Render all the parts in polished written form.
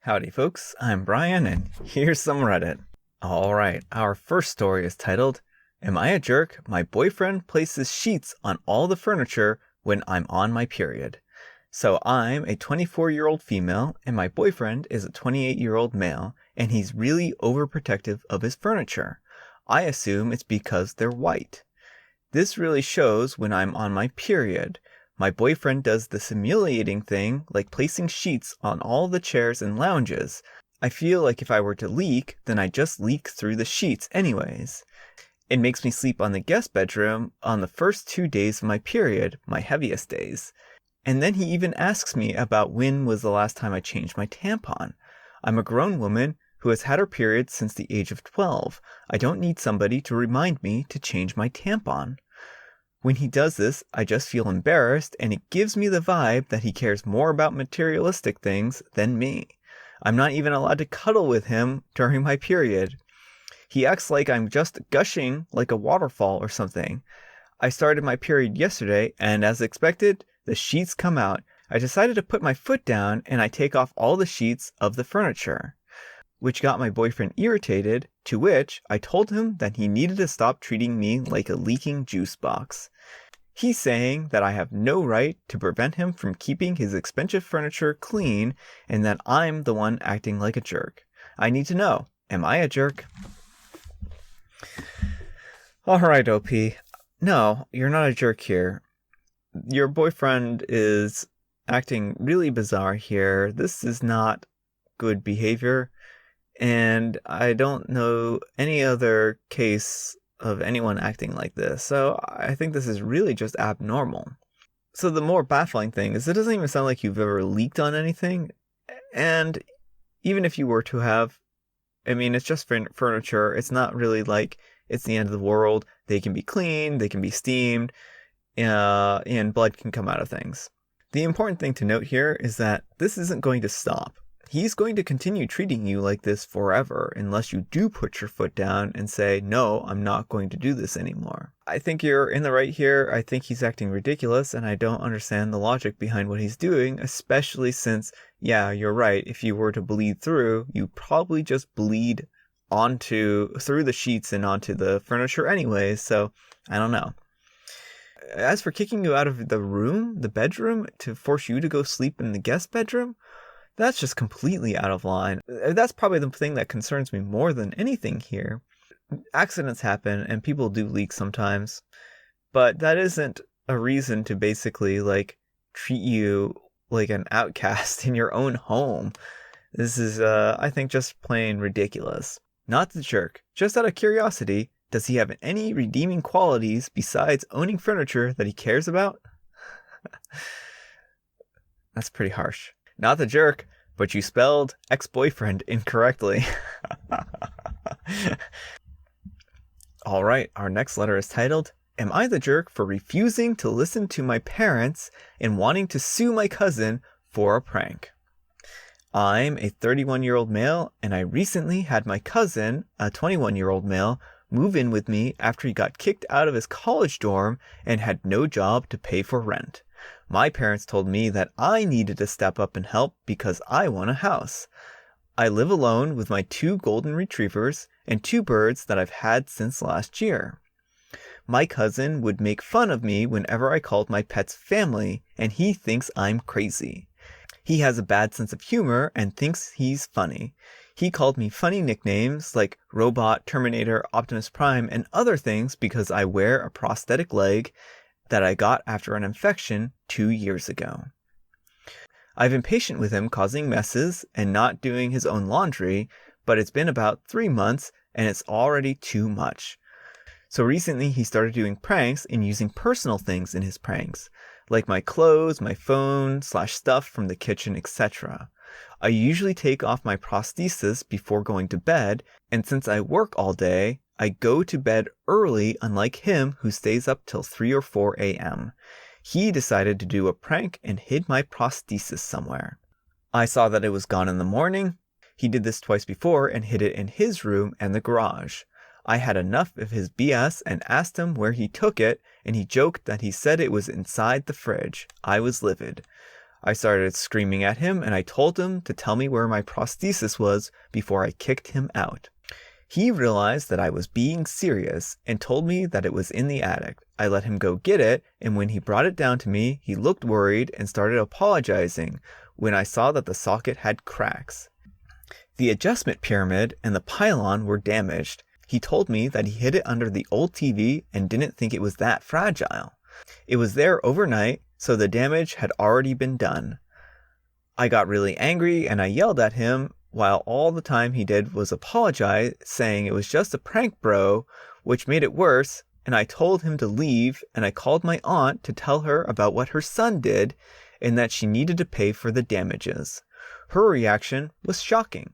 Howdy folks, I'm Brian and here's some Reddit. Alright, our first story is titled, Am I a Jerk? My boyfriend places sheets on all the furniture when I'm on my period. So I'm a 24-year-old female and my boyfriend is a 28-year-old male and he's really overprotective of his furniture. I assume it's because they're white. This really shows when I'm on my period. My boyfriend does this humiliating thing, like placing sheets on all the chairs and lounges. I feel like if I were to leak, then I just leak through the sheets anyways. It makes me sleep on the guest bedroom on the first 2 days of my period, my heaviest days. And then he even asks me about when was the last time I changed my tampon. I'm a grown woman who has had her period since the age of 12. I don't need somebody to remind me to change my tampon. When he does this, I just feel embarrassed and it gives me the vibe that he cares more about materialistic things than me. I'm not even allowed to cuddle with him during my period. He acts like I'm just gushing like a waterfall or something. I started my period yesterday and as expected, the sheets come out. I decided to put my foot down and I take off all the sheets of the furniture, which got my boyfriend irritated, to which I told him that he needed to stop treating me like a leaking juice box. He's saying that I have no right to prevent him from keeping his expensive furniture clean and that I'm the one acting like a jerk. I need to know, am I a jerk? Alright, OP. No, you're not a jerk here. Your boyfriend is acting really bizarre here. This is not good behavior. And I don't know any other case of anyone acting like this, so I think this is really just abnormal. So the more baffling thing is it doesn't even sound like you've ever leaked on anything, and even if you were to have, I mean, it's just furniture. It's not really like it's the end of the world. They can be cleaned, they can be steamed, and blood can come out of things. The important thing to note here is that this isn't going to stop. He's going to continue treating you like this forever unless you do put your foot down and say, no, I'm not going to do this anymore. I think you're in the right here. I think he's acting ridiculous and I don't understand the logic behind what he's doing, especially since, yeah, you're right. If you were to bleed through, you probably just bleed through the sheets and onto the furniture anyways. So I don't know. As for kicking you out of the bedroom to force you to go sleep in the guest bedroom, that's just completely out of line. That's probably the thing that concerns me more than anything here. Accidents happen and people do leak sometimes, but that isn't a reason to basically treat you like an outcast in your own home. This is, I think, just plain ridiculous. Not the jerk. Just out of curiosity, does he have any redeeming qualities besides owning furniture that he cares about? That's pretty harsh. Not the jerk, but you spelled ex-boyfriend incorrectly. Alright, our next letter is titled, Am I the jerk for refusing to listen to my parents and wanting to sue my cousin for a prank? I'm a 31-year-old male, and I recently had my cousin, a 21-year-old male, move in with me after he got kicked out of his college dorm and had no job to pay for rent. My parents told me that I needed to step up and help because I want a house. I live alone with my 2 golden retrievers and 2 birds that I've had since last year. My cousin would make fun of me whenever I called my pets family, and he thinks I'm crazy. He has a bad sense of humor and thinks he's funny. He called me funny nicknames like Robot, Terminator, Optimus Prime, and other things because I wear a prosthetic leg that I got after an infection 2 years ago. I've been patient with him causing messes and not doing his own laundry, but it's been about 3 months and it's already too much. So recently he started doing pranks and using personal things in his pranks, like my clothes, my phone, /stuff from the kitchen, etc. I usually take off my prosthesis before going to bed, and since I work all day, I go to bed early, unlike him who stays up till 3 or 4 a.m. He decided to do a prank and hid my prosthesis somewhere. I saw that it was gone in the morning. He did this twice before and hid it in his room and the garage. I had enough of his BS and asked him where he took it, and he joked that he said it was inside the fridge. I was livid. I started screaming at him and I told him to tell me where my prosthesis was before I kicked him out. He realized that I was being serious and told me that it was in the attic. I let him go get it, and when he brought it down to me, he looked worried and started apologizing when I saw that the socket had cracks. The adjustment pyramid and the pylon were damaged. He told me that he hid it under the old TV and didn't think it was that fragile. It was there overnight, so the damage had already been done. I got really angry and I yelled at him, while all the time he did was apologize, saying it was just a prank, bro, which made it worse, and I told him to leave, and I called my aunt to tell her about what her son did, and that she needed to pay for the damages. Her reaction was shocking.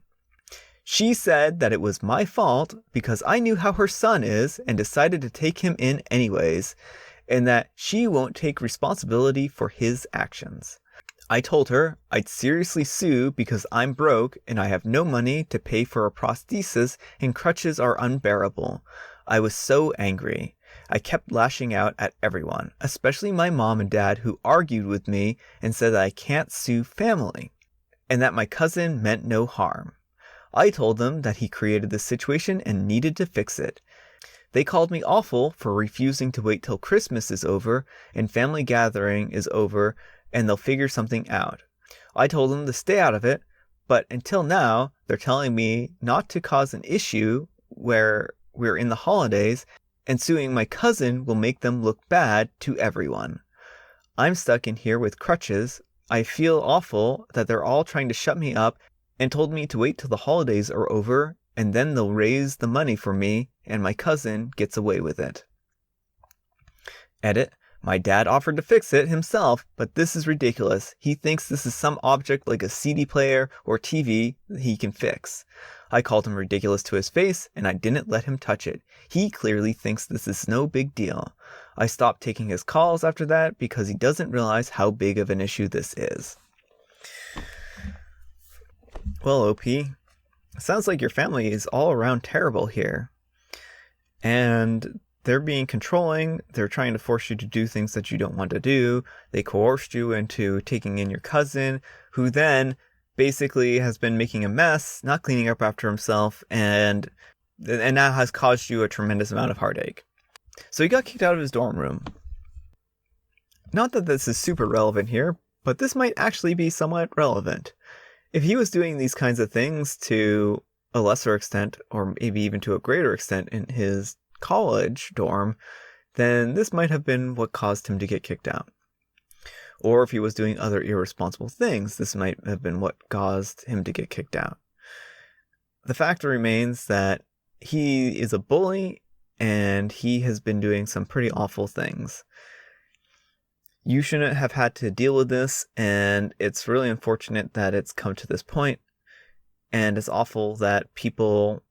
She said that it was my fault because I knew how her son is and decided to take him in anyways, and that she won't take responsibility for his actions. I told her I'd seriously sue because I'm broke and I have no money to pay for a prosthesis and crutches are unbearable. I was so angry. I kept lashing out at everyone, especially my mom and dad who argued with me and said that I can't sue family and that my cousin meant no harm. I told them that he created this situation and needed to fix it. They called me awful for refusing to wait till Christmas is over and family gathering is over and they'll figure something out. I told them to stay out of it, but until now, they're telling me not to cause an issue where we're in the holidays, and suing my cousin will make them look bad to everyone. I'm stuck in here with crutches. I feel awful that they're all trying to shut me up and told me to wait till the holidays are over, and then they'll raise the money for me, and my cousin gets away with it. Edit. My dad offered to fix it himself, but this is ridiculous. He thinks this is some object like a CD player or TV that he can fix. I called him ridiculous to his face, and I didn't let him touch it. He clearly thinks this is no big deal. I stopped taking his calls after that because he doesn't realize how big of an issue this is. Well, OP, it sounds like your family is all around terrible here. And they're being controlling. They're trying to force you to do things that you don't want to do. They coerced you into taking in your cousin, who then basically has been making a mess, not cleaning up after himself, and now has caused you a tremendous amount of heartache. So he got kicked out of his dorm room. Not that this is super relevant here, but this might actually be somewhat relevant. If he was doing these kinds of things to a lesser extent, or maybe even to a greater extent in his college dorm, then this might have been what caused him to get kicked out. Or if he was doing other irresponsible things, this might have been what caused him to get kicked out. The fact remains that he is a bully and he has been doing some pretty awful things. You shouldn't have had to deal with this, and it's really unfortunate that it's come to this point, and it's awful that people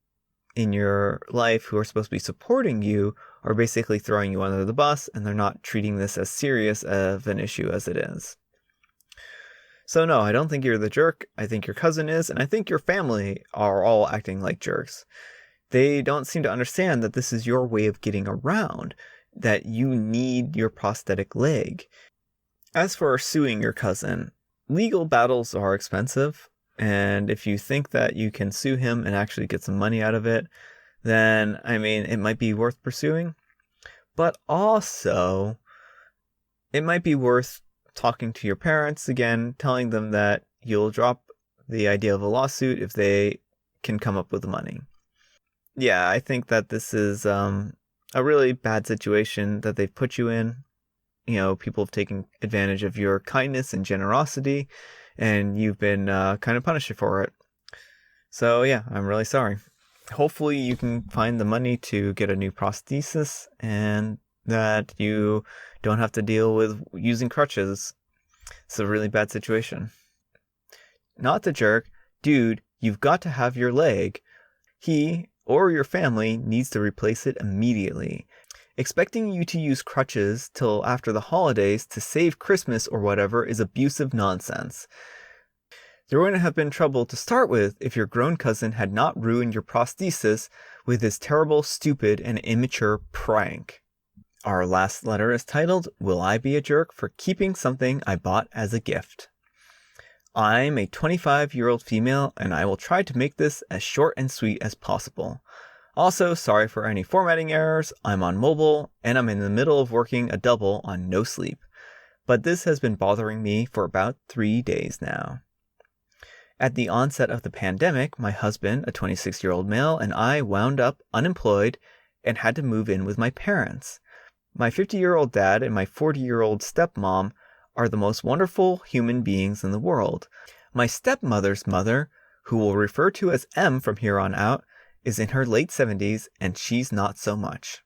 in your life who are supposed to be supporting you are basically throwing you under the bus, and they're not treating this as serious of an issue as it is. So no, I don't think you're the jerk. I think your cousin is, and I think your family are all acting like jerks. They don't seem to understand that this is your way of getting around, that you need your prosthetic leg. As for suing your cousin, legal battles are expensive. And if you think that you can sue him and actually get some money out of it, then, I mean, it might be worth pursuing. But also, it might be worth talking to your parents again, telling them that you'll drop the idea of a lawsuit if they can come up with the money. Yeah, I think that this is a really bad situation that they've put you in. You know, people have taken advantage of your kindness and generosity, and you've been kind of punished for it. So yeah, I'm really sorry. Hopefully you can find the money to get a new prosthesis and that you don't have to deal with using crutches. It's a really bad situation. Not the jerk. Dude, you've got to have your leg. He or your family needs to replace it immediately. Expecting you to use crutches till after the holidays to save Christmas or whatever is abusive nonsense. There wouldn't have been trouble to start with if your grown cousin had not ruined your prosthesis with his terrible, stupid, and immature prank. Our last letter is titled, Will I Be a Jerk for Keeping Something I Bought as a Gift? I'm a 25-year-old female, and I will try to make this as short and sweet as possible. Also, sorry for any formatting errors. I'm on mobile, and I'm in the middle of working a double on no sleep. But this has been bothering me for about 3 days now. At the onset of the pandemic, my husband, a 26-year-old male, and I wound up unemployed and had to move in with my parents. My 50-year-old dad and my 40-year-old stepmom are the most wonderful human beings in the world. My stepmother's mother, who we'll refer to as M from here on out, is in her late 70s, and she's not so much.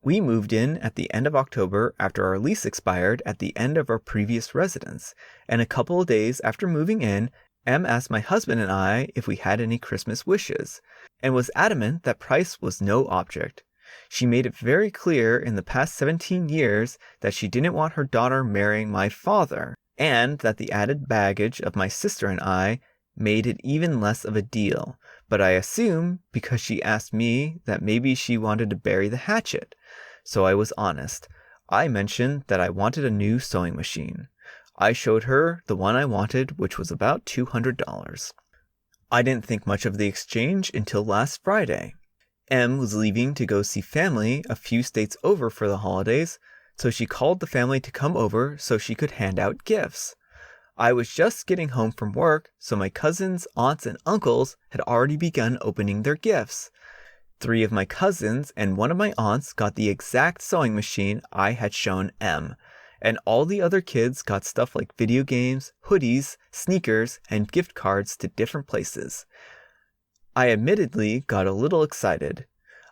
We moved in at the end of October after our lease expired at the end of our previous residence, and a couple of days after moving in, M asked my husband and I if we had any Christmas wishes, and was adamant that price was no object. She made it very clear in the past 17 years that she didn't want her daughter marrying my father, and that the added baggage of my sister and I made it even less of a deal. But I assume because she asked me that maybe she wanted to bury the hatchet. So I was honest. I mentioned that I wanted a new sewing machine. I showed her the one I wanted, which was about $200. I didn't think much of the exchange until last Friday. M was leaving to go see family a few states over for the holidays, so she called the family to come over so she could hand out gifts. I was just getting home from work, so my cousins, aunts, and uncles had already begun opening their gifts. 3 of my cousins and 1 of my aunts got the exact sewing machine I had shown M, and all the other kids got stuff like video games, hoodies, sneakers, and gift cards to different places. I admittedly got a little excited.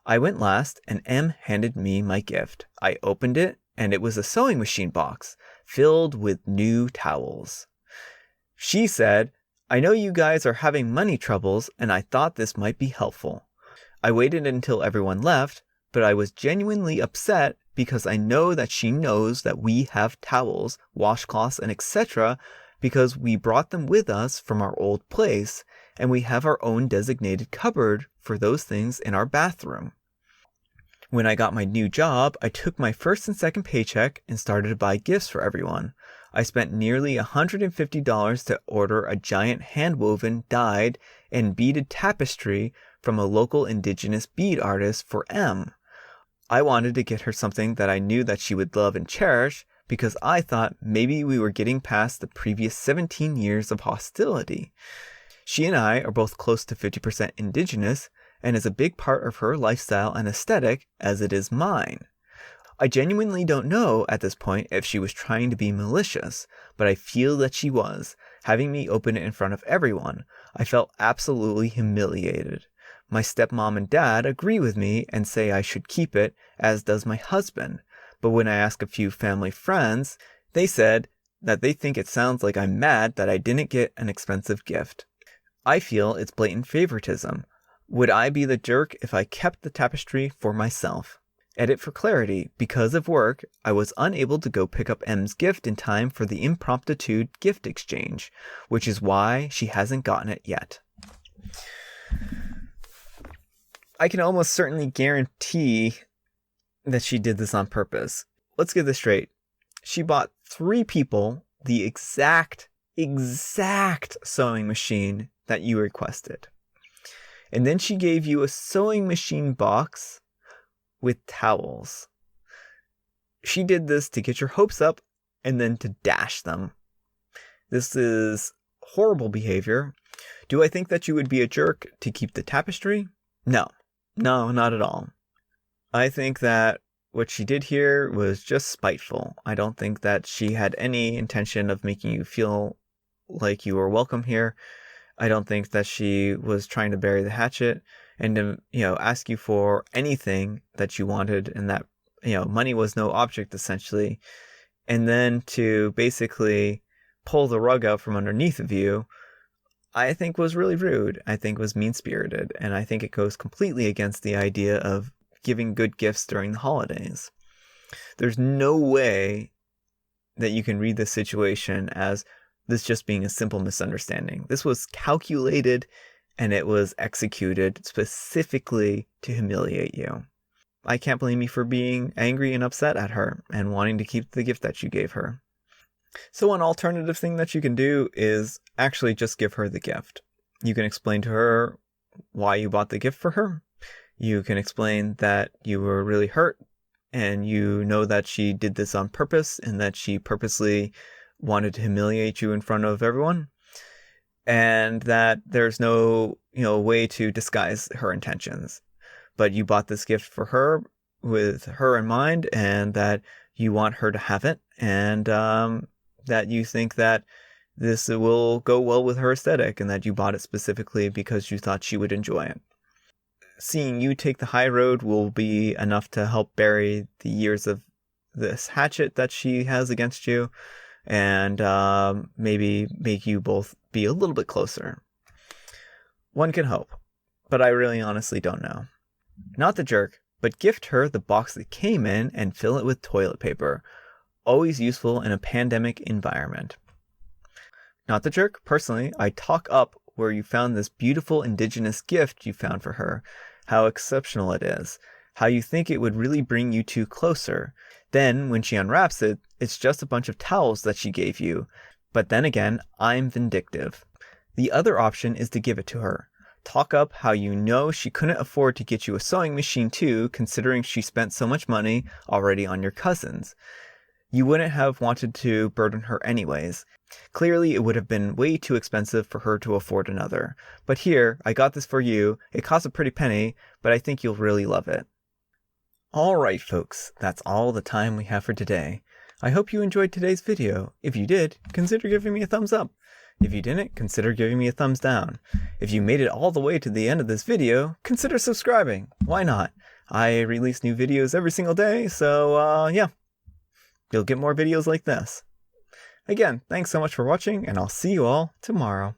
I went last, and M handed me my gift. I opened it, and it was a sewing machine box filled with new towels. She said, "I know you guys are having money troubles, and I thought this might be helpful." I waited until everyone left, but I was genuinely upset because I know that she knows that we have towels, washcloths, and etc. because we brought them with us from our old place, and we have our own designated cupboard for those things in our bathroom. When I got my new job, I took my first and second paycheck and started to buy gifts for everyone. I spent nearly $150 to order a giant hand-woven, dyed, and beaded tapestry from a local indigenous bead artist for M. I wanted to get her something that I knew that she would love and cherish because I thought maybe we were getting past the previous 17 years of hostility. She and I are both close to 50% indigenous, and is a big part of her lifestyle and aesthetic as it is mine. I genuinely don't know at this point if she was trying to be malicious, but I feel that she was. Having me open it in front of everyone, I felt absolutely humiliated. My stepmom and dad agree with me and say I should keep it, as does my husband. But when I ask a few family friends, they said that they think it sounds like I'm mad that I didn't get an expensive gift. I feel it's blatant favoritism. Would I be the jerk if I kept the tapestry for myself? Edit for clarity. Because of work, I was unable to go pick up M's gift in time for the impromptu gift exchange, which is why she hasn't gotten it yet. I can almost certainly guarantee that she did this on purpose. Let's get this straight. She bought 3 people the exact sewing machine that you requested. And then she gave you a sewing machine box with towels. She did this to get your hopes up and then to dash them. This is horrible behavior. Do I think that you would be a jerk to keep the tapestry? No, not at all. I think that what she did here was just spiteful. I don't think that she had any intention of making you feel like you were welcome here. I don't think that she was trying to bury the hatchet and to, ask you for anything that you wanted, and that, money was no object essentially. And then to basically pull the rug out from underneath of you, I think was really rude. I think was mean-spirited. And I think it goes completely against the idea of giving good gifts during the holidays. There's no way that you can read this situation as this just being a simple misunderstanding. This was calculated, and it was executed specifically to humiliate you. I can't blame you for being angry and upset at her and wanting to keep the gift that you gave her. So an alternative thing that you can do is actually just give her the gift. You can explain to her why you bought the gift for her. You can explain that you were really hurt and you know that she did this on purpose and that she purposely wanted to humiliate you in front of everyone, and that there's no, way to disguise her intentions. But you bought this gift for her with her in mind, and that you want her to have it, and that you think that this will go well with her aesthetic, and that you bought it specifically because you thought she would enjoy it. Seeing you take the high road will be enough to help bury the years of this hatchet that she has against you, and maybe make you both be a little bit closer. One can hope, but I really honestly don't know. Not the jerk, but gift her the box that came in and fill it with toilet paper. Always useful in a pandemic environment. Not the jerk, personally, I talk up where you found this beautiful indigenous gift you found for her, how exceptional it is, how you think it would really bring you two closer. Then, when she unwraps it, it's just a bunch of towels that she gave you. But then again, I'm vindictive. The other option is to give it to her. Talk up how you know she couldn't afford to get you a sewing machine too, considering she spent so much money already on your cousins. You wouldn't have wanted to burden her anyways. Clearly, it would have been way too expensive for her to afford another. But here, I got this for you. It costs a pretty penny, but I think you'll really love it. Alright folks, that's all the time we have for today. I hope you enjoyed today's video. If you did, consider giving me a thumbs up. If you didn't, consider giving me a thumbs down. If you made it all the way to the end of this video, consider subscribing. Why not? I release new videos every single day, so yeah. You'll get more videos like this. Again, thanks so much for watching, and I'll see you all tomorrow.